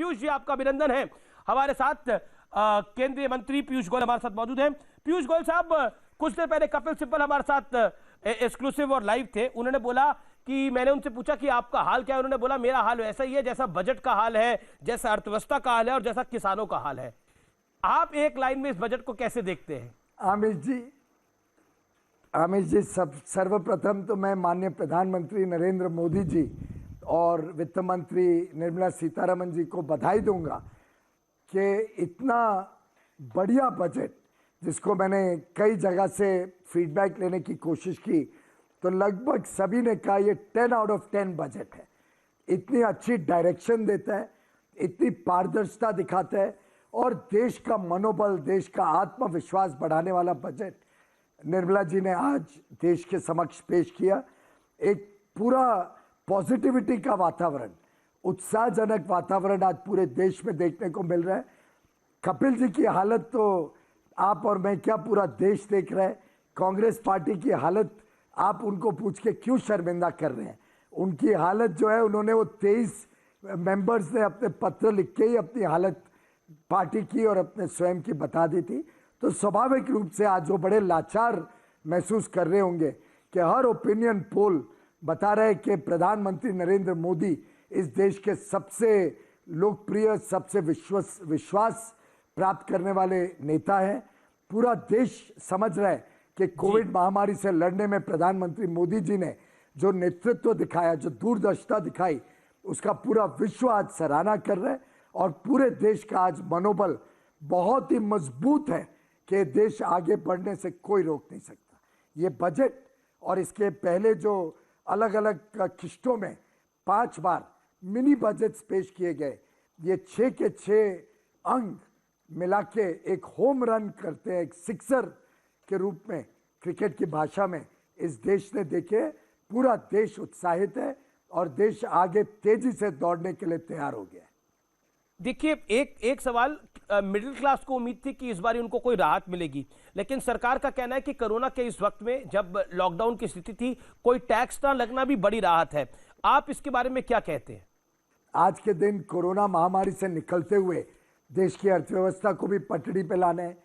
पीयूष जी, आपका अभिनंदन है। हमारे साथ केंद्रीय मंत्री पीयूष गोयल हमारे साथ मौजूद हैं। पीयूष गोयल साहब, कुछ देर पहले कपिल सिब्बल हमारे साथ एक्सक्लूसिव और लाइव थे। उन्होंने बोला कि मैंने उनसे पूछा कि आपका हाल क्या है। उन्होंने बोला मेरा हाल वैसा ही है जैसा बजट का हाल है, जैसा अर्थव्यवस्था का हाल है और जैसा किसानों का हाल है। आप एक लाइन में इस बजट को कैसे देखते हैं? आमिर जी, सर्वप्रथम तो मैं माननीय प्रधानमंत्री नरेंद्र मोदी जी और वित्त मंत्री निर्मला सीतारमण जी को बधाई दूंगा कि इतना बढ़िया बजट, जिसको मैंने कई जगह से फीडबैक लेने की कोशिश की तो लगभग सभी ने कहा ये 10 आउट ऑफ 10 बजट है। इतनी अच्छी डायरेक्शन देता है, इतनी पारदर्शिता दिखाता है और देश का मनोबल, देश का आत्मविश्वास बढ़ाने वाला बजट निर्मला जी ने आज देश के समक्ष पेश किया। एक पूरा पॉजिटिविटी का वातावरण, उत्साहजनक वातावरण आज पूरे देश में देखने को मिल रहा है। कपिल जी की हालत तो आप और मैं क्या, पूरा देश देख रहा है। कांग्रेस पार्टी की हालत आप उनको पूछ के क्यों शर्मिंदा कर रहे हैं? उनकी हालत जो है, उन्होंने वो 23 मेंबर्स ने अपने पत्र लिख के ही अपनी हालत पार्टी की और अपने स्वयं की बता दी थी। तो स्वाभाविक रूप से आज वो बड़े लाचार महसूस कर रहे होंगे कि हर ओपिनियन पोल बता रहे कि प्रधानमंत्री नरेंद्र मोदी इस देश के सबसे लोकप्रिय, सबसे विश्वास प्राप्त करने वाले नेता हैं। पूरा देश समझ रहा है कि कोविड महामारी से लड़ने में प्रधानमंत्री मोदी जी ने जो नेतृत्व दिखाया, जो दूरदर्शिता दिखाई, उसका पूरा विश्व आज सराहना कर रहा है और पूरे देश का आज मनोबल बहुत ही मजबूत है कि देश आगे बढ़ने से कोई रोक नहीं सकता। ये बजट और इसके पहले जो अलग अलग किश्तों में 5 बार मिनी बजट्स पेश किए गए, ये 6 के 6 अंग मिला के एक होम रन करते हैं, एक सिक्सर के रूप में क्रिकेट की भाषा में इस देश ने देखे। पूरा देश उत्साहित है और देश आगे तेजी से दौड़ने के लिए तैयार हो गया है। देखिए, एक सवाल, मिडिल क्लास को उम्मीद थी कि इस बार उनको कोई राहत मिलेगी, लेकिन सरकार का कहना है कि कोरोना के इस वक्त में, जब लॉकडाउन की स्थिति थी, कोई टैक्स ना लगना भी बड़ी राहत है। आप इसके बारे में क्या कहते हैं? आज के दिन कोरोना महामारी से निकलते हुए देश की अर्थव्यवस्था को भी पटड़ी पे लाना है,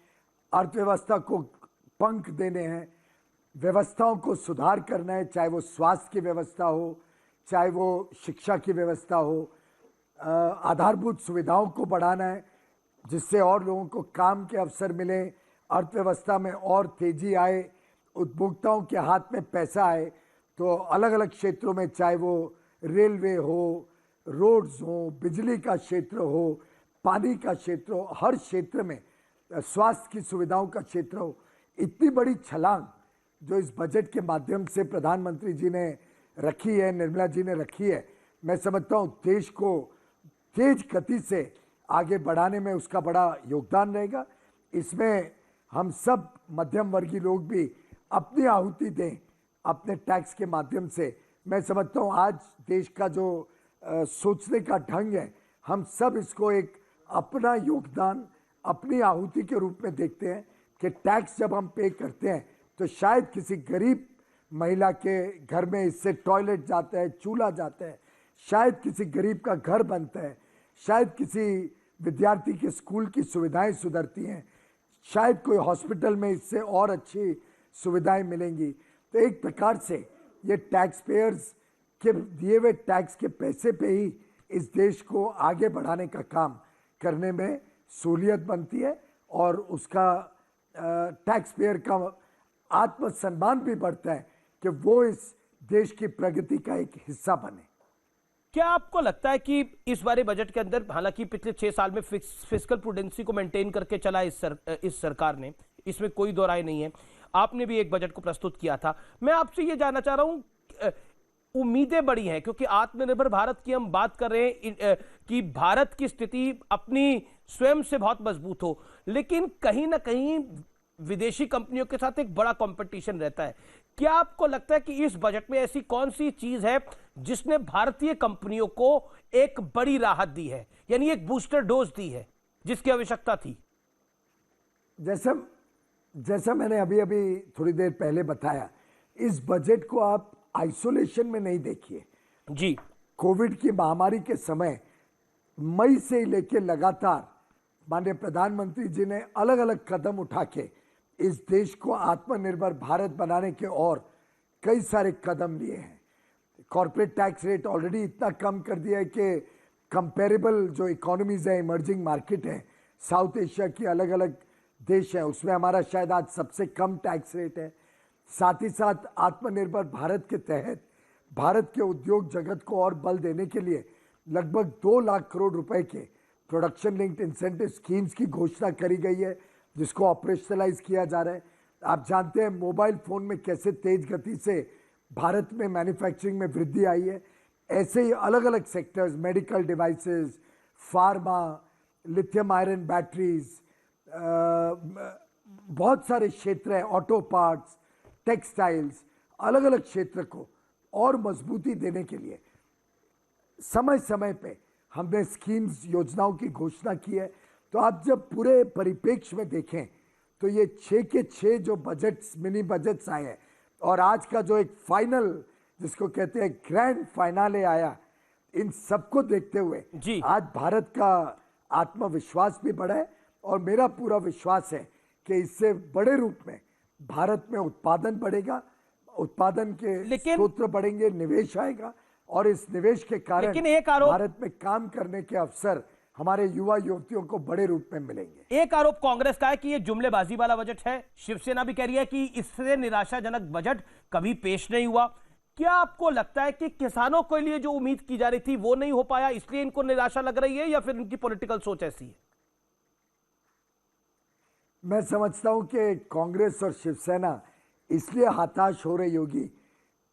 अर्थव्यवस्था को पंख देने हैं, व्यवस्थाओं को सुधार करना है, चाहे वो स्वास्थ्य की व्यवस्था हो, चाहे वो शिक्षा की व्यवस्था हो, आधारभूत सुविधाओं को बढ़ाना है जिससे और लोगों को काम के अवसर मिले, अर्थव्यवस्था में और तेजी आए, उपभोक्ताओं के हाथ में पैसा आए। तो अलग अलग क्षेत्रों में, चाहे वो रेलवे हो, रोड्स हो, बिजली का क्षेत्र हो, पानी का क्षेत्र हो, हर क्षेत्र में, स्वास्थ्य की सुविधाओं का क्षेत्र हो, इतनी बड़ी छलांग जो इस बजट के माध्यम से प्रधानमंत्री जी ने रखी है, निर्मला जी ने रखी है, मैं समझता हूँ देश को तेज गति से आगे बढ़ाने में उसका बड़ा योगदान रहेगा। इसमें हम सब मध्यम वर्गीय लोग भी अपनी आहुति दें अपने टैक्स के माध्यम से। मैं समझता हूँ आज देश का जो सोचने का ढंग है, हम सब इसको एक अपना योगदान, अपनी आहुति के रूप में देखते हैं कि टैक्स जब हम पे करते हैं तो शायद किसी गरीब महिला के घर में इससे टॉयलेट जाता है, चूल्हा जाता है, शायद किसी गरीब का घर बनता है, शायद किसी विद्यार्थी के स्कूल की सुविधाएं सुधरती हैं, शायद कोई हॉस्पिटल में इससे और अच्छी सुविधाएं मिलेंगी। तो एक प्रकार से ये टैक्स पेयर्स के दिए हुए टैक्स के पैसे पे ही इस देश को आगे बढ़ाने का काम करने में सहूलियत बनती है और उसका टैक्स पेयर का आत्मसम्मान भी बढ़ता है कि वो इस देश की प्रगति का एक हिस्सा बने। क्या आपको लगता है कि इस बारे बजट के अंदर, हालांकि पिछले 6 साल में फिस्कल प्रूडेंसी को मेंटेन करके चला इस सरकार ने, इसमें कोई दो राय नहीं है, आपने भी एक बजट को प्रस्तुत किया था, मैं आपसे ये जानना चाह रहा हूं, उम्मीदें बड़ी हैं क्योंकि आत्मनिर्भर भारत की हम बात कर रहे हैं कि भारत की स्थिति अपनी स्वयं से बहुत मजबूत हो, लेकिन कहीं ना कहीं विदेशी कंपनियों के साथ एक बड़ा कंपटीशन रहता है। क्या आपको लगता है कि इस बजट में ऐसी कौन सी चीज है जिसने भारतीय कंपनियों को एक बड़ी राहत दी है, यानी एक बूस्टर डोज दी है जिसकी आवश्यकता थी? जैसा मैंने अभी थोड़ी देर पहले बताया, इस बजट को आप आइसोलेशन में नहीं देखिए जी। कोविड की महामारी के समय मई से ही लेके लगातार माननीय प्रधानमंत्री जी ने अलग अलग कदम उठा के इस देश को आत्मनिर्भर भारत बनाने के और कई सारे कदम लिए हैं। कॉर्पोरेट टैक्स रेट ऑलरेडी इतना कम कर दिया है कि कंपेरेबल जो इकोनॉमीज है, इमर्जिंग मार्केट है, साउथ एशिया की अलग अलग देश है, उसमें हमारा शायद आज सबसे कम टैक्स रेट है। साथ ही साथ आत्मनिर्भर भारत के तहत भारत के उद्योग जगत को और बल देने के लिए लगभग 2 लाख करोड़ रुपए के प्रोडक्शन लिंक्ड इंसेंटिव स्कीम्स की घोषणा करी गई है, जिसको ऑपरेशनलाइज किया जा रहा है। आप जानते हैं मोबाइल फोन में कैसे तेज गति से भारत में मैन्युफैक्चरिंग में वृद्धि आई है। ऐसे ही अलग अलग sectors, medical devices, pharma, lithium iron batteries, बहुत सारे क्षेत्र हैं, ऑटो पार्ट्स, टेक्सटाइल्स, अलग अलग क्षेत्र को और मजबूती देने के लिए समय समय पे हमने स्कीम्स, योजनाओं की घोषणा की है। तो आप जब पूरे परिप्रेक्ष्य में देखें तो ये 6 के 6 जो बजट्स, मिनी बजट्स आए हैं और आज का जो एक फाइनल जिसको कहते हैं ग्रैंड फाइनाले आया, इन सबको देखते हुए आज भारत का आत्मविश्वास भी बढ़ा है और मेरा पूरा विश्वास है कि इससे बड़े रूप में भारत में उत्पादन बढ़ेगा, उत्पादन के स्रोत बढ़ेंगे, निवेश आएगा और इस निवेश के कारण भारत में काम करने के अवसर हमारे युवा युवतियों को बड़े रूप में मिलेंगे। एक आरोप कांग्रेस का है कि ये जुमलेबाजी वाला बजट है। शिवसेना भी कह रही है कि इससे निराशाजनक बजट कभी पेश नहीं हुआ। क्या आपको लगता है कि किसानों के लिए जो उम्मीद की जा रही थी वो नहीं हो पाया, इसलिए इनको निराशा लग रही है, या फिर इनकी पॉलिटिकल सोच ऐसी है? मैं समझता हूं कि कांग्रेस और शिवसेना इसलिए हताश हो रही होगी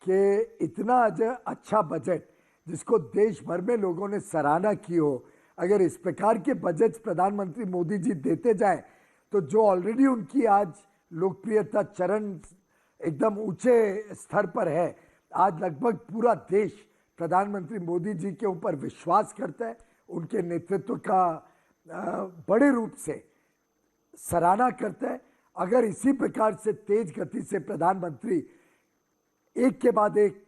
कि इतना अच्छा बजट जिसको देश भर में लोगों ने सराहना की हो, अगर इस प्रकार के बजट प्रधानमंत्री मोदी जी देते जाए तो जो ऑलरेडी उनकी आज लोकप्रियता चरण एकदम ऊंचे स्तर पर है, आज लगभग पूरा देश प्रधानमंत्री मोदी जी के ऊपर विश्वास करता है, उनके नेतृत्व का बड़े रूप से सराहना करता है। अगर इसी प्रकार से तेज गति से प्रधानमंत्री एक के बाद एक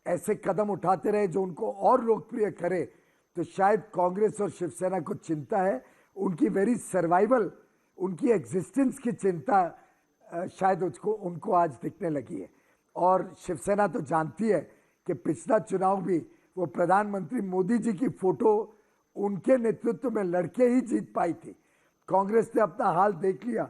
ऐसे कदम उठाते रहे जो उनको और लोकप्रिय करे, तो शायद कांग्रेस और शिवसेना को चिंता है, उनकी वेरी सर्वाइवल, उनकी एग्जिस्टेंस की चिंता शायद उनको आज दिखने लगी है। और शिवसेना तो जानती है कि पिछला चुनाव भी वो प्रधानमंत्री मोदी जी की फोटो उनके नेतृत्व में लड़के ही जीत पाई थी। कांग्रेस ने अपना हाल देख लिया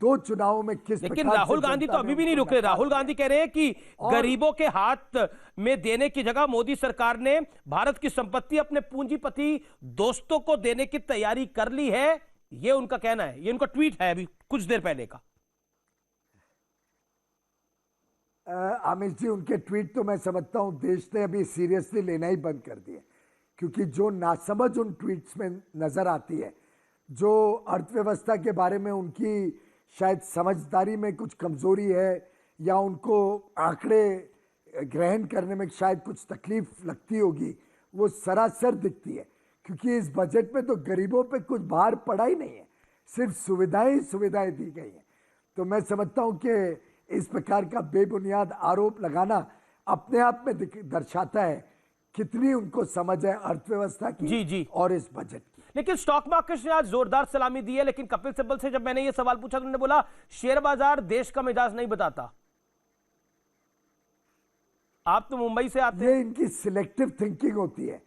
2 चुनावों में किस, लेकिन राहुल गांधी तो अभी भी नहीं रुक रहे। राहुल गांधी कह रहे हैं कि गरीबों के हाथ में देने की जगह मोदी सरकार ने भारत की संपत्ति अपने पूंजीपति दोस्तों को देने की तैयारी कर ली है। ये उनका कहना है, ये उनका ट्वीट है अभी कुछ देर पहले का। आमिर जी, उनके ट्वीट तो मैं समझता हूं देश ने अभी सीरियसली लेना ही बंद कर दिए, क्योंकि जो नासमझ उन ट्वीट्स में नजर आती है, जो अर्थव्यवस्था के बारे में उनकी शायद समझदारी में कुछ कमजोरी है या उनको आंकड़े ग्रहण करने में शायद कुछ तकलीफ लगती होगी, वो सरासर दिखती है। क्योंकि इस बजट में तो गरीबों पे कुछ भार पड़ा ही नहीं है, सिर्फ सुविधाएं ही सुविधाएं दी गई हैं। तो मैं समझता हूं कि इस प्रकार का बेबुनियाद आरोप लगाना अपने आप में दर्शाता है कितनी उनको समझ है अर्थव्यवस्था की और इस बजट की। लेकिन स्टॉक मार्केट ने आज जोरदार सलामी दी है, लेकिन कपिल सिब्बल से जब मैंने ये सवाल पूछा तो उन्होंने बोला शेयर बाजार देश का मिजाज नहीं बताता। आप तो मुंबई से आते हैं। ये इनकी सिलेक्टिव थिंकिंग होती है।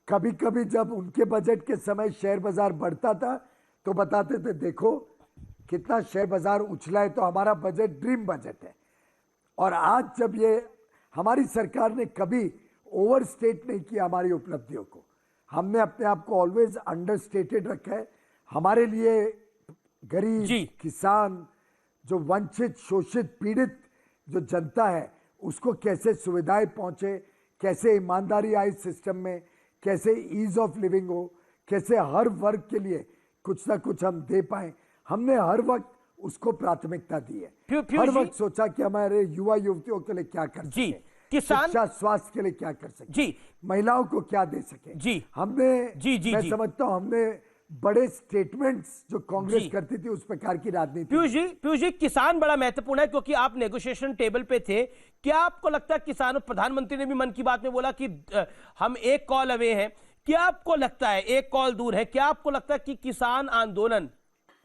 कभी कभी जब उनके बजट के समय शेयर बाजार बढ़ता था तो बताते थे देखो कितना शेयर बाजार उछला है, तो हमारा बजट ड्रीम बजट है। और आज जब ये हमारी सरकार ने कभी ओवरस्टेट नहीं किया हमारी उपलब्धियों को, हमने अपने आप को ऑलवेज अंडरस्टेटेड रखा है। हमारे लिए गरीब, किसान, जो वंचित, शोषित, पीड़ित जो जनता है, उसको कैसे सुविधाएं पहुंचे, कैसे ईमानदारी आए सिस्टम में, कैसे ईज ऑफ लिविंग हो, कैसे हर वर्ग के लिए कुछ ना कुछ हम दे पाए, हमने हर वक्त उसको प्राथमिकता दी है। हर वक्त सोचा कि हमारे युवा युवतियों के लिए क्या कर सके, किसान, शिक्षा, स्वास्थ्य के लिए क्या कर सके, महिलाओं को क्या दे सके। हमने मैं समझता हूं हमने बड़े स्टेटमेंट्स जो कांग्रेस करती थी उस प्रकार की राजनीति। पीयूष जी, किसान बड़ा महत्वपूर्ण है क्योंकि आप नेगोशिएशन टेबल पे थे। क्या आपको लगता है किसानों, प्रधानमंत्री ने भी मन की बात में बोला कि हम एक कॉल अवे हैं, क्या आपको लगता है, एक कॉल दूर है, क्या आपको लगता है कि किसान आंदोलन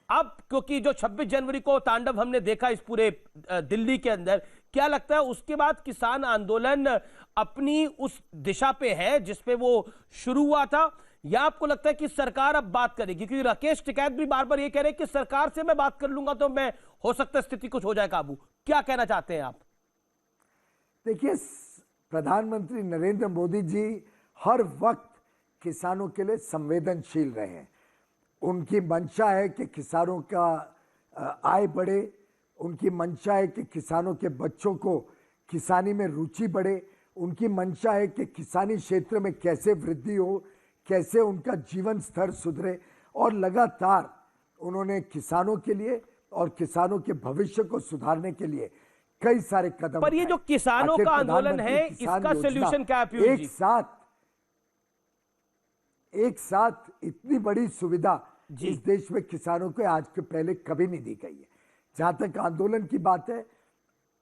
अब, क्योंकि जो 26 जनवरी को तांडव हमने देखा इस पूरे दिल्ली के अंदर, क्या लगता है उसके बाद किसान आंदोलन अपनी उस दिशा पे है जिसपे वो शुरू हुआ था, या आपको लगता है कि सरकार अब बात करेगी? क्योंकि राकेश टिकैत भी बार बार ये कह रहे हैं कि सरकार से मैं बात कर लूंगा तो मैं, हो सकता है स्थिति कुछ हो जाए काबू। क्या कहना चाहते हैं आप? देखिए, प्रधानमंत्री नरेंद्र मोदी जी हर वक्त किसानों के लिए संवेदनशील रहे हैं। उनकी मंशा है कि किसानों का आय बढ़े, उनकी मंशा है कि किसानों के बच्चों को किसानी में रुचि बढ़े, उनकी मंशा है कि किसानी क्षेत्र में कैसे वृद्धि हो, कैसे उनका जीवन स्तर सुधरे, और लगातार उन्होंने किसानों के लिए और किसानों के भविष्य को सुधारने के लिए कई सारे कदम। पर ये जो किसानों का आंदोलन है, इसका सॉल्यूशन क्या है पीयूष जी? एक साथ इतनी बड़ी सुविधा इस देश में किसानों को आज के पहले कभी नहीं दी गई है। जहां तक आंदोलन की बात है,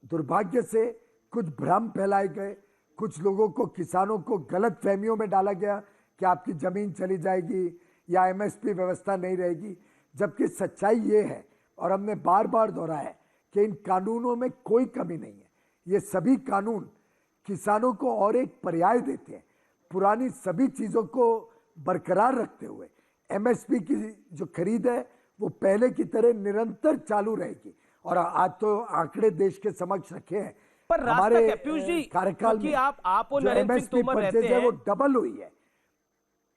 दुर्भाग्य से कुछ भ्रम फैलाए गए, कुछ लोगों को, किसानों को गलत फहमियों में डाला गया कि आपकी जमीन चली जाएगी या एमएसपी व्यवस्था नहीं रहेगी, जबकि सच्चाई ये है, और हमने बार बार दोहराया है, कि इन कानूनों में कोई कमी नहीं है। ये सभी कानून किसानों को और एक पर्याय देते हैं, पुरानी सभी चीजों को बरकरार रखते हुए। एमएसपी की जो खरीद है वो पहले की तरह निरंतर चालू रहेगी, और आज तो आंकड़े देश के समक्ष रखे हैं। पर हमारे कार्यकाल में आप और नरेंद्र सिंह तोमर रहते हैं, वो डबल हुई है।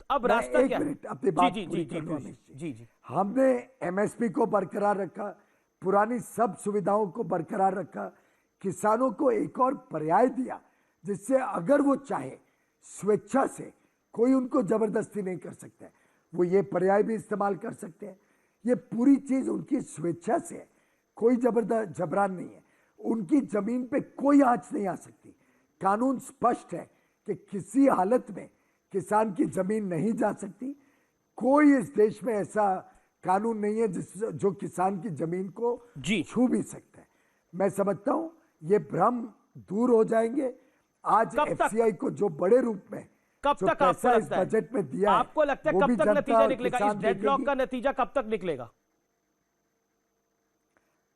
अब रास्ता क्या? अपनी बात पूरी करने जी। हमने एमएसपी को बरकरार रखा, पुरानी सब सुविधाओं को बरकरार रखा, किसानों को एक और पर्याय दिया जिससे अगर वो चाहे स्वेच्छा से, कोई उनको जबरदस्ती नहीं कर सकता है, वो ये पर्याय भी इस्तेमाल कर सकते हैं। ये पूरी चीज उनकी स्वेच्छा से है, कोई जबरान नहीं है। उनकी जमीन पे कोई आंच नहीं आ सकती। कानून स्पष्ट है कि किसी हालत में किसान की जमीन नहीं जा सकती। कोई इस देश में ऐसा कानून नहीं है जो किसान की जमीन को छू भी सकता है। मैं समझता हूं ये भ्रम दूर हो जाएंगे। आज एफसीआई को जो बड़े रूप में कब तक आपको लगता है बजट में दिया है, आपको लगता है कब तक नतीजा निकलेगा? इस डेडलॉक का नतीजा कब तक निकलेगा?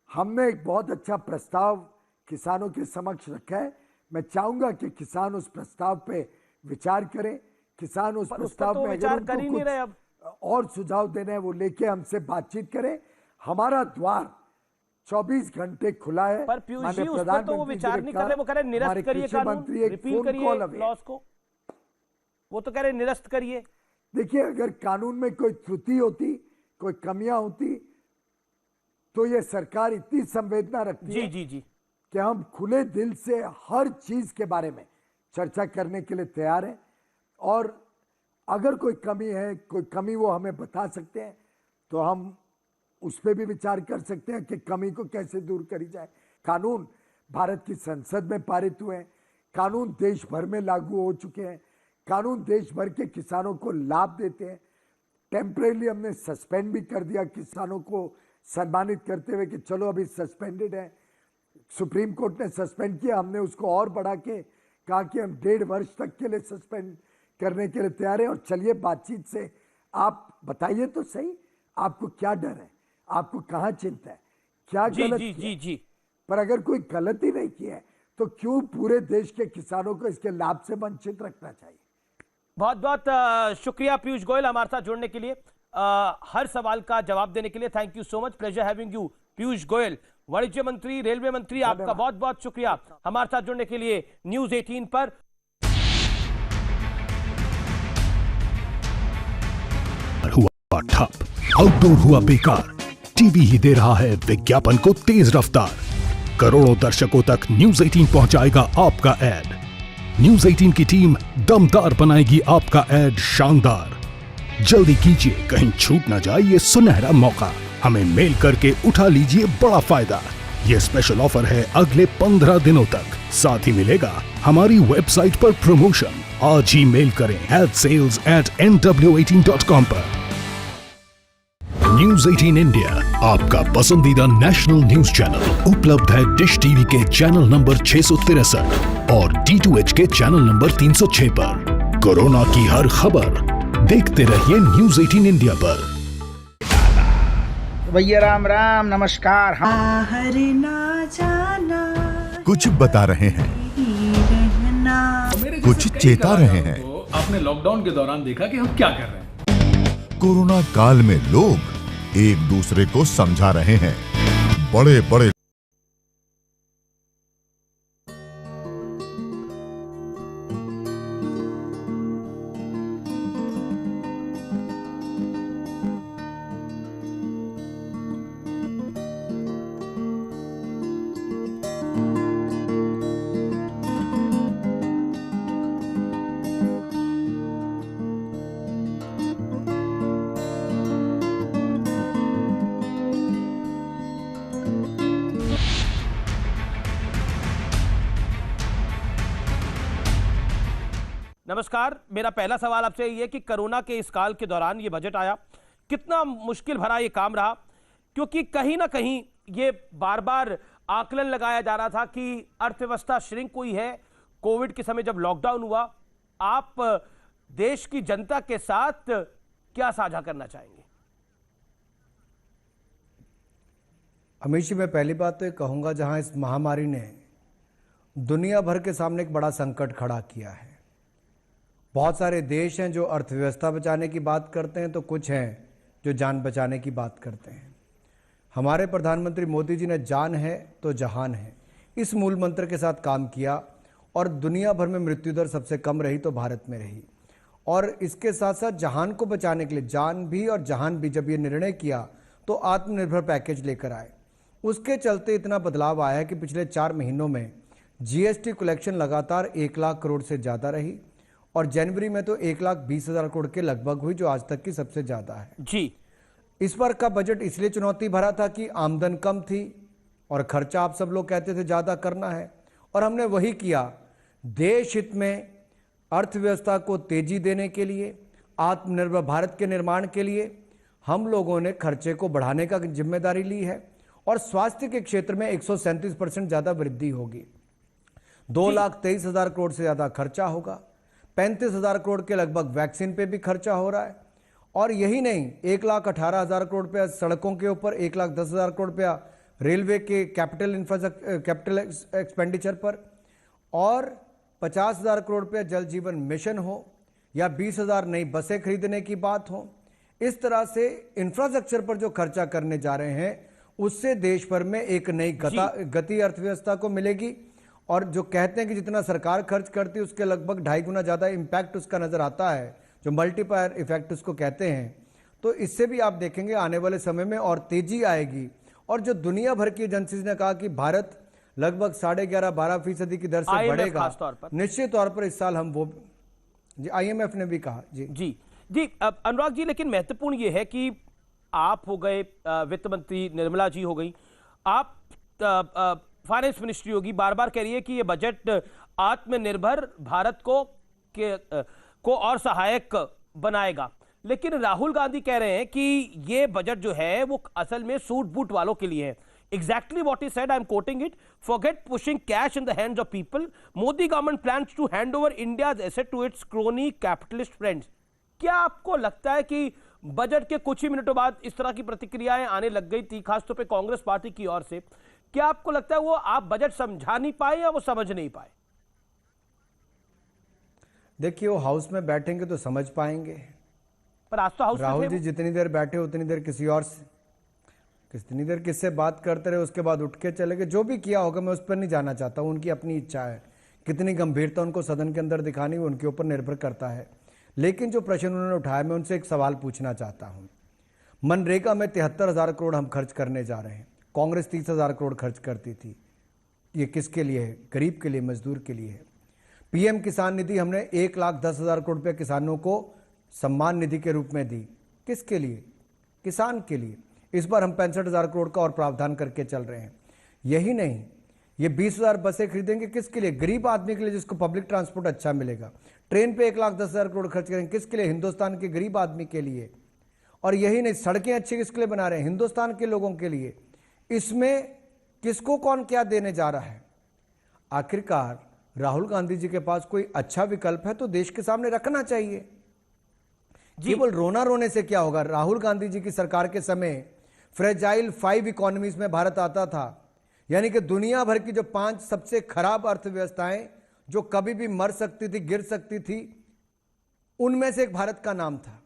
हमने एक बहुत अच्छा प्रस्ताव किसानों के समक्ष रखा है। मैं चाहूंगा कि किसान उस प्रस्ताव पे विचार करें। किसान उस प्रस्ताव में अगर उनको कुछ और सुझाव देने हैं वो लेके हमसे बातचीत करें। हमारा द्वार 24 घंटे खुला है। पर पीयूष जी, उस पर तो वो विचार नहीं कर रहे, वो कह रहे निरस्त करिए कानून, रिपील करिए लॉस को, वो तो कह रहे निरस्त करिए। देखिए, अगर कानून में कोई त्रुटि होती, कोई कमियां होती, तो ये सरकार इतनी संवेदना रखती है कि हम खुले दिल से हर चीज के बारे में चर्चा करने के लिए तैयार हैं, और अगर कोई कमी है, कोई कमी वो हमें बता सकते हैं तो हम उस पर भी विचार कर सकते हैं कि कमी को कैसे दूर करी जाए। कानून भारत की संसद में पारित हुए हैं, कानून देश भर में लागू हो चुके हैं, कानून देश भर के किसानों को लाभ देते हैं। टेम्परेरी हमने सस्पेंड भी कर दिया, किसानों को सम्मानित करते हुए कि चलो अभी सस्पेंडेड है। सुप्रीम कोर्ट ने सस्पेंड किया, हमने उसको और बढ़ा के कहा कि हम 1.5 वर्ष तक के लिए सस्पेंड करने के लिए तैयार हैं। और चलिए बातचीत से आप बताइए तो सही, आपको क्या डर है, आपको कहाँ चिंता है, क्या गलत किया? पर अगर कोई गलती नहीं की है तो क्यों पूरे देश के किसानों को इसके लाभ से वंचित रखना चाहिए? बहुत बहुत शुक्रिया पीयूष गोयल हमारे साथ जुड़ने के लिए, हर सवाल का जवाब देने के लिए। Thank you so much, pleasure having you Piyush Goyal, वाणिज्य मंत्री, रेलवे मंत्री। आपका बहुत बहुत शुक्रिया हमारे साथ जुड़ने के लिए न्यूज 18 पर। हुआ ठप, आउटडोर हुआ बेकार, टीवी ही दे रहा है विज्ञापन को तेज रफ्तार। करोड़ों दर्शकों तक न्यूज 18 पहुंचाएगा आपका ऐड। न्यूज 18 की टीम दमदार बनाएगी आपका ऐड शानदार। जल्दी कीजिए, कहीं छूट न जाए ये सुनहरा मौका। हमें मेल करके उठा लीजिए बड़ा फायदा। ये स्पेशल ऑफर है अगले 15 दिनों तक। साथ ही मिलेगा हमारी वेबसाइट पर प्रमोशन। आज ही मेल करें adsales@nw18.com पर। न्यूज 18 इंडिया, आपका पसंदीदा नेशनल न्यूज चैनल, उपलब्ध है डिश टीवी के चैनल नंबर 663 और D2H के चैनल नंबर 306 पर। कोरोना की हर खबर देखते रहिए न्यूज 18 इंडिया पर। भैया राम राम नमस्कार। बाहर ना जाना, कुछ बता रहे हैं, रहना। कुछ चेता रहे हैं। तो आपने लॉकडाउन के दौरान देखा कि हम क्या कर रहे हैं। कोरोना काल में लोग एक दूसरे को समझा रहे हैं। बड़े बड़े नमस्कार, मेरा पहला सवाल आपसे ये है कि कोरोना के इस काल के दौरान ये बजट आया, कितना मुश्किल भरा ये काम रहा? क्योंकि कहीं ना कहीं ये बार बार आकलन लगाया जा रहा था कि अर्थव्यवस्था श्रिंक हुई है। कोविड के समय जब लॉकडाउन हुआ, आप देश की जनता के साथ क्या साझा करना चाहेंगे? अमित जी, मैं पहली बात तो ये कहूँगा, जहाँ इस महामारी ने दुनिया भर के सामने एक बड़ा संकट खड़ा किया है। बहुत सारे देश हैं जो अर्थव्यवस्था बचाने की बात करते हैं, तो कुछ हैं जो जान बचाने की बात करते हैं। हमारे प्रधानमंत्री मोदी जी ने जान है तो जहान है, इस मूल मंत्र के साथ काम किया और दुनिया भर में मृत्यु दर सबसे कम रही तो भारत में रही। और इसके साथ साथ जहान को बचाने के लिए जान भी और जहान भी जब ये निर्णय किया तो आत्मनिर्भर पैकेज लेकर आए। उसके चलते इतना बदलाव आया है कि पिछले 4 महीनों में जीएसटी कलेक्शन लगातार 1 लाख करोड़ से ज़्यादा रही और जनवरी में तो 1,20,000 करोड़ के लगभग हुई, जो आज तक की सबसे ज़्यादा है। जी, इस बार का बजट इसलिए चुनौती भरा था कि आमदन कम थी और खर्चा आप सब लोग कहते थे ज़्यादा करना है, और हमने वही किया। देश हित में अर्थव्यवस्था को तेजी देने के लिए, आत्मनिर्भर भारत के निर्माण के लिए हम लोगों ने खर्चे को बढ़ाने का जिम्मेदारी ली है और स्वास्थ्य के क्षेत्र में 137% ज़्यादा वृद्धि होगी। 2,23,000 करोड़ से ज़्यादा खर्चा होगा। 35,000 करोड़ के लगभग वैक्सीन पे भी खर्चा हो रहा है। और यही नहीं, 1,18,000 करोड़ रुपया सड़कों के ऊपर, 1,10,000 करोड़ रुपया रेलवे के कैपिटल एक्सपेंडिचर पर, और 50,000 करोड़ रुपया जल जीवन मिशन हो या 20,000 नई बसें खरीदने की बात हो। इस तरह से इंफ्रास्ट्रक्चर पर जो खर्चा करने जा रहे हैं, उससे देश भर में एक नई गति अर्थव्यवस्था को मिलेगी। और जो कहते हैं कि जितना सरकार खर्च करती है उसके लगभग 2.5 गुना ज़्यादा इम्पैक्ट उसका नज़र आता है, जो मल्टीप्लायर इफेक्ट उसको कहते हैं। तो इससे भी आप देखेंगे आने वाले समय में और तेजी आएगी। और जो दुनिया भर की एजेंसीज ने कहा कि भारत लगभग 11.5-12% की दर से बढ़ेगा, निश्चित तौर पर इस साल हम वो जी IMF ने भी कहा। जी जी जी अनुराग जी, लेकिन महत्वपूर्ण ये है कि आप हो गए वित्त मंत्री, निर्मला जी हो गई, आप फाइनेंस मिनिस्ट्री होगी, बार बार कह रही है कि ये बजट आत्मनिर्भर भारत को और सहायक बनाएगा। लेकिन राहुल गांधी कह रहे हैं कि ये बजट जो है वो असल में सूट बूट वालों के लिए है। Exactly what he said, I am quoting it. Forget pushing cash in the hands of people. Modi government plans to hand over India's asset to its crony capitalist friends. क्या आपको लगता है कि budget के कुछ ही मिनटों बाद इस तरह की प्रतिक्रियाएं आने लग गई थी, खासतौर पे कांग्रेस पार्टी की ओर से? क्या आपको लगता है वो आप बजट समझा नहीं पाए या वो समझ नहीं पाए? देखिए, वो हाउस में बैठेंगे तो समझ पाएंगे, पर आज तो हाउस राहुल जी जितनी देर बैठे उतनी देर कितनी देर किससे बात करते रहे, उसके बाद उठ के चले गए। जो भी किया होगा मैं उस पर नहीं जाना चाहता हूँ, उनकी अपनी इच्छा है। कितनी गंभीरता उनको सदन के अंदर दिखानी वो उनके ऊपर निर्भर करता है। लेकिन जो प्रश्न उन्होंने उठाया, मैं उनसे एक सवाल पूछना चाहता हूँ। मनरेगा में 73,000 करोड़ हम खर्च करने जा रहे हैं, कांग्रेस 30,000 करोड़ खर्च करती थी। ये किसके लिए है? गरीब के लिए, मजदूर के लिए है। PM किसान निधि हमने 1,10,000 करोड़ रुपये किसानों को सम्मान निधि के रूप में दी। किसके लिए? किसान के लिए। इस बार हम 65,000 करोड़ का और प्रावधान करके चल रहे हैं। यही नहीं, ये 20,000 बसें खरीदेंगे किसके लिए? गरीब आदमी के लिए, जिसको पब्लिक ट्रांसपोर्ट अच्छा मिलेगा। ट्रेन पे 1,10,000 करोड़ खर्च करेंगे किसके लिए? हिंदुस्तान के गरीब आदमी के लिए। और यही नहीं, सड़कें अच्छी किसके लिए बना रहे हैं? हिंदुस्तान के लोगों के लिए। इसमें किसको कौन क्या देने जा रहा है? आखिरकार राहुल गांधी जी के पास कोई अच्छा विकल्प है तो देश के सामने रखना चाहिए केवल रोना रोने से क्या होगा? राहुल गांधी जी की सरकार के समय फ्रेजाइल 5 इकोनॉमीज में भारत आता था, यानी कि दुनिया भर की जो 5 सबसे खराब अर्थव्यवस्थाएं जो कभी भी मर सकती थी, गिर सकती थी, उनमें से एक भारत का नाम था।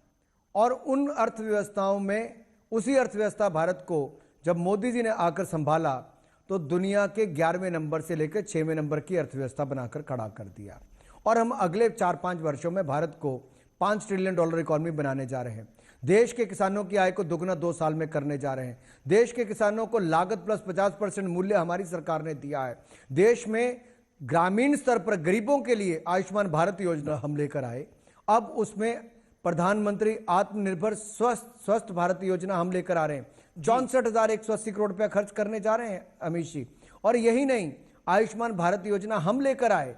और उन अर्थव्यवस्थाओं में उसी अर्थव्यवस्था भारत को जब मोदी जी ने आकर संभाला तो दुनिया के 11वें नंबर से लेकर 6वें नंबर की अर्थव्यवस्था बनाकर खड़ा कर दिया। और हम अगले 4-5 वर्षों में भारत को $5 ट्रिलियन इकोनॉमी बनाने जा रहे हैं। देश के किसानों की आय को दुगना 2 साल में करने जा रहे हैं। देश के किसानों को लागत प्लस 50% मूल्य हमारी सरकार ने दिया है। देश में ग्रामीण स्तर पर गरीबों के लिए आयुष्मान भारत योजना हम लेकर आए। अब उसमें प्रधानमंत्री आत्मनिर्भर स्वस्थ भारत योजना हम लेकर आ रहे हैं। 64,180 करोड़ रुपया खर्च करने जा रहे हैं अमित जी। और यही नहीं, आयुष्मान भारत योजना हम लेकर आए,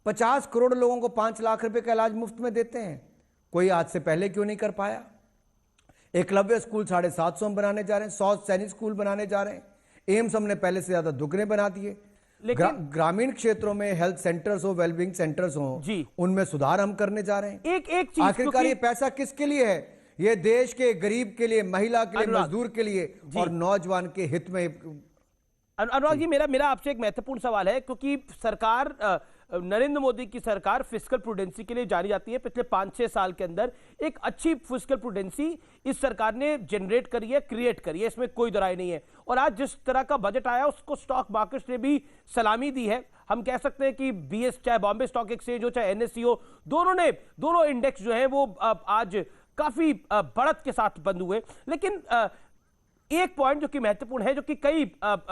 50 करोड़ लोगों को 5 लाख रुपए का इलाज मुफ्त में देते हैं। कोई आज से पहले क्यों नहीं कर पाया? एकलव्य स्कूल 750 हम बनाने जा रहे हैं, 100 सैनिक स्कूल बनाने जा रहे हैं। एम्स हमने पहले से ज्यादा दुगने बना दिए। ग्रामीण क्षेत्रों में हेल्थ सेंटर्स हो, वेलबींग सेंटर्स हो, उनमें सुधार हम करने जा रहे हैं। एक चीज, आखिरकार ये पैसा किसके लिए है? ये देश के गरीब के लिए, महिला के लिए, मजदूर के लिए और नौजवान के हित में। अनुराग जी, मेरा आपसे एक महत्वपूर्ण सवाल है, क्योंकि सरकार नरेंद्र मोदी की सरकार फिस्कल प्रूडेंसी के लिए जानी जाती है। पिछले 5-6 साल के अंदर एक अच्छी फिस्कल प्रूडेंसी इस सरकार ने जनरेट करी है, क्रिएट करी है, इसमें कोई दराई नहीं है। और आज जिस तरह का बजट आया उसको स्टॉक मार्केट्स ने भी सलामी दी है। हम कह सकते हैं कि बीएस, चाहे बॉम्बे स्टॉक एक्सचेंज हो, चाहे एनएसई हो, दोनों इंडेक्स जो है वो आज काफी बढ़त के साथ बंद हुए। लेकिन एक पॉइंट जो कि महत्वपूर्ण है, जो कि कई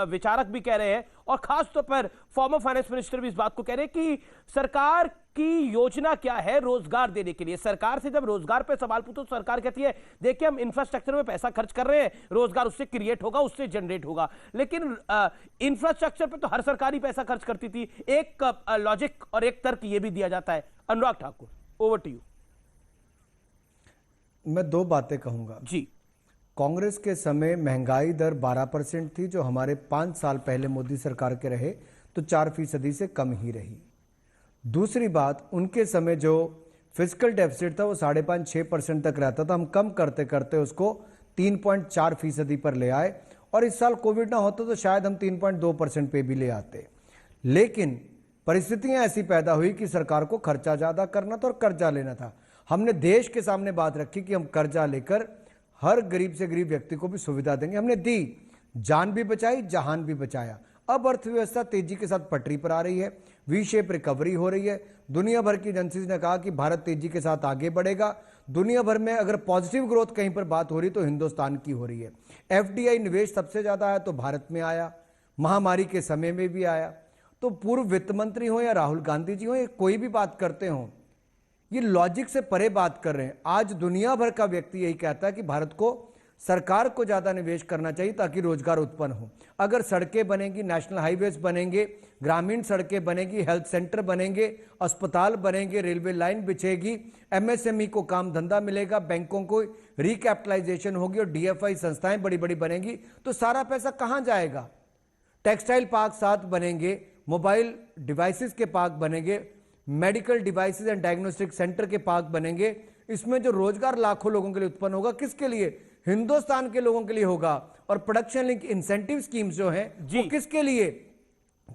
विचारक भी कह रहे हैं और खास तौर पर फॉर्मर फाइनेंस मिनिस्टर भी इस बात को कह रहे हैं कि सरकार की योजना क्या है रोजगार देने के लिए। सरकार से जब रोजगार पे सवाल पूछो तो सरकार कहती है देखिए हम इंफ्रास्ट्रक्चर में पैसा खर्च कर रहे हैं, रोजगार उससे क्रिएट होगा, उससे जनरेट होगा। लेकिन इंफ्रास्ट्रक्चर पे तो हर सरकार ही पैसा खर्च करती थी। एक लॉजिक और एक तर्क ये भी दिया जाता है। Anurag Thakur, over to you. मैं 2 बातें कहूंगा जी। कांग्रेस के समय महंगाई दर 12% थी, जो हमारे 5 साल पहले मोदी सरकार के रहे तो 4% से कम ही रही। दूसरी बात, उनके समय जो फिस्कल डेफिसिट था वो 5.5-6% तक रहता था। हम कम करते करते उसको 3.4% पर ले आए और इस साल कोविड ना होता तो शायद हम 3.2% पे भी ले आते। लेकिन परिस्थितियां ऐसी पैदा हुई कि सरकार को खर्चा ज्यादा करना था और कर्जा लेना था। हमने देश के सामने बात रखी कि हम कर्जा लेकर हर गरीब से गरीब व्यक्ति को भी सुविधा देंगे। हमने दी, जान भी बचाई, जहान भी बचाया। अब अर्थव्यवस्था तेजी के साथ पटरी पर आ रही है, वी शेप रिकवरी हो रही है। दुनिया भर की एजेंसीज ने कहा कि भारत तेजी के साथ आगे बढ़ेगा। दुनिया भर में अगर पॉजिटिव ग्रोथ कहीं पर बात हो रही तो हिंदुस्तान की हो रही है। एफडीआई निवेश सबसे ज्यादा आया तो भारत में आया, महामारी के समय में भी आया। तो पूर्व वित्त मंत्री हो या राहुल गांधी जी हो या कोई भी बात करते हो, ये लॉजिक से परे बात कर रहे हैं। आज दुनिया भर का व्यक्ति यही कहता है कि भारत को, सरकार को ज्यादा निवेश करना चाहिए ताकि रोजगार उत्पन्न हो। अगर सड़कें बनेंगी, नेशनल हाईवेज बनेंगे, ग्रामीण सड़कें बनेंगी, हेल्थ सेंटर बनेंगे, अस्पताल बनेंगे, रेलवे लाइन बिछेगी, एमएसएमई को काम धंधा मिलेगा, बैंकों को रिकैपिटलाइजेशन होगी और डीएफआई संस्थाएं बड़ी बड़ी बनेंगी, तो सारा पैसा कहां जाएगा? टेक्सटाइल पार्क 7 बनेंगे, मोबाइल डिवाइसेस के पार्क बनेंगे, medical devices and diagnostic centre के पार्क बनेंगे। इसमें जो रोजगार लाखों लोगों के लिए उत्पन्न होगा, किसके लिए? हिंदुस्तान के लोगों के लिए होगा। और प्रोडक्शन लिंक इंसेंटिव स्कीम्स जो हैं वो किसके लिए?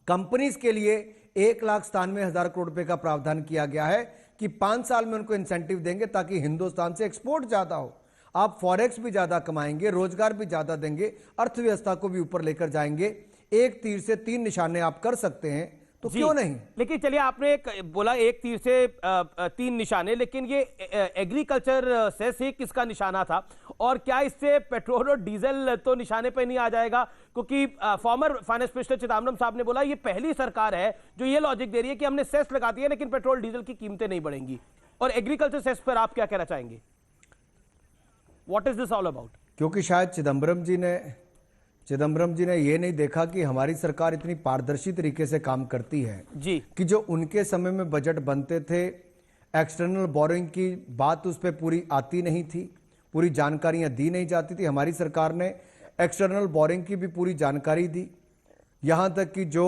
कंपनीज के लिए 1,97,000 करोड़ रुपए का प्रावधान किया गया है कि 5 साल में उनको इंसेंटिव देंगे ताकि हिंदुस्तान से एक्सपोर्ट ज्यादा हो। आप फॉरेक्स भी ज्यादा कमाएंगे, रोजगार भी ज्यादा देंगे, अर्थव्यवस्था को भी ऊपर लेकर जाएंगे। एक तीर से 3 निशाने आप कर सकते हैं, तो क्यों नहीं? लेकिन चलिए, आपने बोला एक तीर से 3 निशाने, लेकिन ये एग्रीकल्चर सेस ही किसका निशाना था? और क्या इससे पेट्रोल और डीजल तो निशाने पे नहीं आ जाएगा? क्योंकि फॉर्मर फाइनेंस मिनिस्टर चिदम्बरम साहब ने बोला ये पहली सरकार है जो ये लॉजिक दे रही है कि हमने सेस लगा दिया लेकिन पेट्रोल डीजल की कीमतें नहीं बढ़ेंगी। और एग्रीकल्चर सेस पर आप क्या कहना चाहेंगे? What is this all about? क्योंकि शायद चिदम्बरम जी ने ये नहीं देखा कि हमारी सरकार इतनी पारदर्शी तरीके से काम करती है जी, कि जो उनके समय में बजट बनते थे, एक्सटर्नल बोरोइंग की बात उस पर पूरी आती नहीं थी, पूरी जानकारियां दी नहीं जाती थी। हमारी सरकार ने एक्सटर्नल बोरोइंग की भी पूरी जानकारी दी, यहां तक कि जो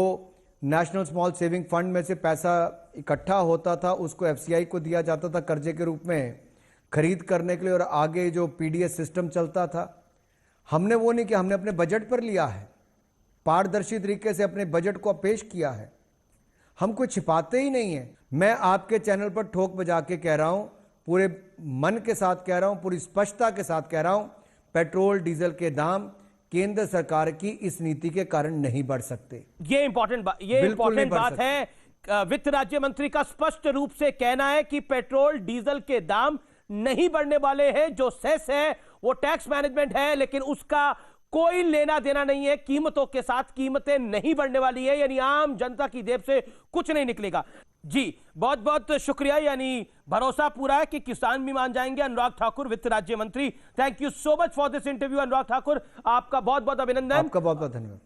नेशनल स्मॉल सेविंग फंड में से पैसा इकट्ठा होता था उसको एफसीआई को दिया जाता था कर्जे के रूप में, खरीद करने के लिए, और आगे जो पीडीएस सिस्टम चलता था, हमने वो नहीं किया। हमने अपने बजट पर लिया है, पारदर्शी तरीके से अपने बजट को पेश किया है। हम कुछ छिपाते ही नहीं है। मैं आपके चैनल पर ठोक बजा के कह रहा हूं, पूरे मन के साथ कह रहा हूं, पूरी स्पष्टता के साथ कह रहा हूं, पेट्रोल डीजल के दाम केंद्र सरकार की इस नीति के कारण नहीं बढ़ सकते। ये इंपॉर्टेंट बात है। वित्त राज्य मंत्री का स्पष्ट रूप से कहना है कि पेट्रोल डीजल के दाम नहीं बढ़ने वाले हैं। जो सेस है वो टैक्स मैनेजमेंट है, लेकिन उसका कोई लेना देना नहीं है कीमतों के साथ। कीमतें नहीं बढ़ने वाली है, यानी आम जनता की जेब से कुछ नहीं निकलेगा। जी बहुत बहुत शुक्रिया। यानी भरोसा पूरा है कि किसान भी मान जाएंगे। अनुराग ठाकुर, वित्त राज्य मंत्री, thank you so much for this interview. Anurag Thakur, आपका बहुत बहुत अभिनंदन। आपका बहुत बहुत धन्यवाद।